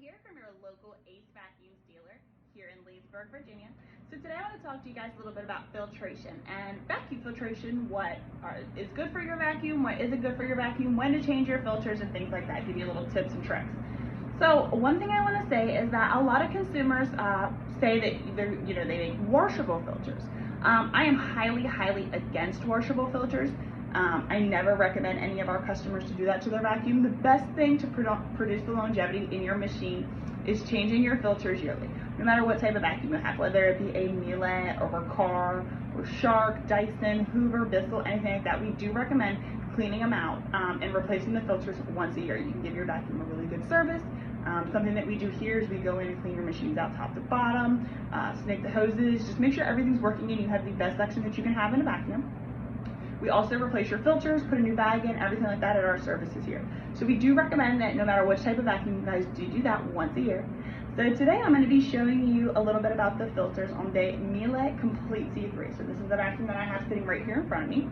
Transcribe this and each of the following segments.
here from your local AceVacuums dealer here in Leesburg, Virginia. So today I want to talk to you guys a little bit about filtration and vacuum filtration, what is good for your vacuum, what isn't good for your vacuum, when to change your filters and things like that, give you little tips and tricks. So one thing I want to say is that a lot of consumers say that they make washable filters. I am highly against washable filters. I never recommend any of our customers to do that to their vacuum. The best thing to produce the longevity in your machine is changing your filters yearly, no matter what type of vacuum you have, whether it be a Miele or Riccar or Shark, Dyson, Hoover, Bissell, anything like that. We do recommend cleaning them out and replacing the filters once a year. You can give your vacuum a really good service. Something that we do here is we go in and clean your machines out top to bottom, snake the hoses, just make sure everything's working and you have the best suction that you can have in a vacuum. We also replace your filters, put a new bag in, everything like that at our services here. So we do recommend that no matter which type of vacuum, you guys do that once a year. So today I'm going to be showing you a little bit about the filters on the Miele Complete C3. So this is the vacuum that I have sitting right here in front of me.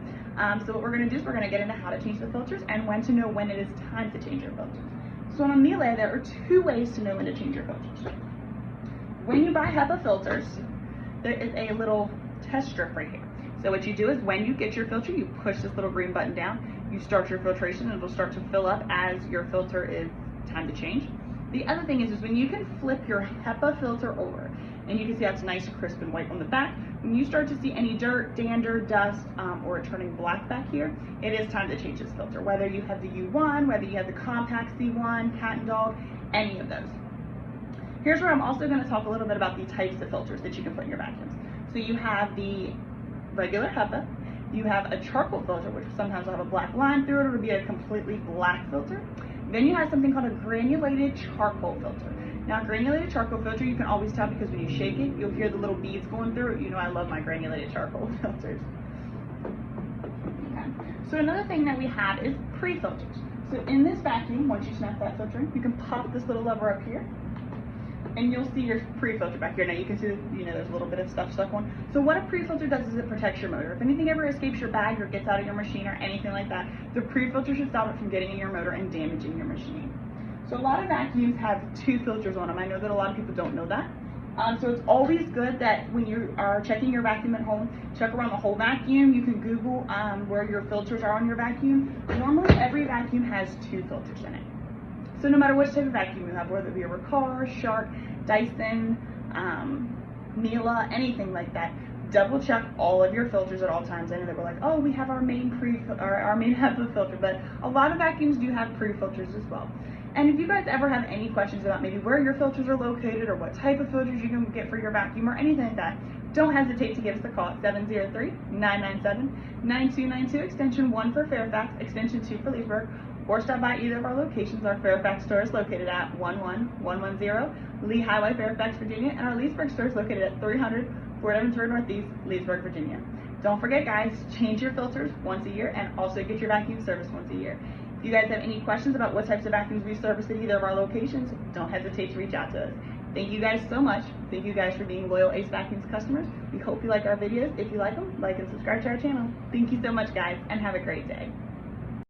So what we're going to do is we're going to get into how to change the filters and when to know when it is time to change your filters. So on a Miele, there are two ways to know when to change your filters. When you buy HEPA filters, there is a little test strip right here. So what you do is when you get your filter, you push this little green button down, you start your filtration, and it'll start to fill up as your filter is time to change. The other thing is when you can flip your HEPA filter over, and you can see how it's nice, crisp, and white on the back. When you start to see any dirt, dander, dust, or it turning black back here, it is time to change this filter. Whether you have the U1, whether you have the Compact C1, Patent Dog, any of those. Here's where I'm also going to talk a little bit about the types of filters that you can put in your vacuums. So you have the regular HEPA, you have a charcoal filter, which sometimes will have a black line through it, or it'll be a completely black filter. Then you have something called a granulated charcoal filter. Now, granulated charcoal filter, you can always tell because when you shake it, you'll hear the little beads going through it. You know I love my granulated charcoal filters. Okay. So another thing that we have is pre-filters. So in this vacuum, once you snap that filter in, you can pop this little lever up here, and you'll see your pre-filter back here. Now you can see, there's a little bit of stuff stuck on. So what a pre-filter does is it protects your motor. If anything ever escapes your bag or gets out of your machine or anything like that, the pre-filter should stop it from getting in your motor and damaging your machine. So a lot of vacuums have two filters on them. I know that a lot of people don't know that. So it's always good that when you are checking your vacuum at home, check around the whole vacuum. You can Google where your filters are on your vacuum. Normally every vacuum has two filters in it. So no matter which type of vacuum you have, whether it be a Riccar, Shark, Dyson, Miele, anything like that, double check all of your filters at all times. I know that we're like, oh, we have our main HEPA filter, but a lot of vacuums do have pre-filters as well. And if you guys ever have any questions about maybe where your filters are located or what type of filters you can get for your vacuum or anything like that, don't hesitate to give us a call at 703-997-9292, extension 1 for Fairfax, extension 2 for Leesburg, or stop by either of our locations. Our Fairfax store is located at 11110 Lee Highway, Fairfax, Virginia, and our Leesburg store is located at 300 Fort Evans Road Northeast, Leesburg, Virginia. Don't forget, guys, change your filters once a year and also get your vacuum serviced once a year. If you guys have any questions about what types of vacuums we service at either of our locations, don't hesitate to reach out to us. Thank you guys so much. Thank you guys for being loyal AceVacuums customers. We hope you like our videos. If you like them, like and subscribe to our channel. Thank you so much, guys, and have a great day.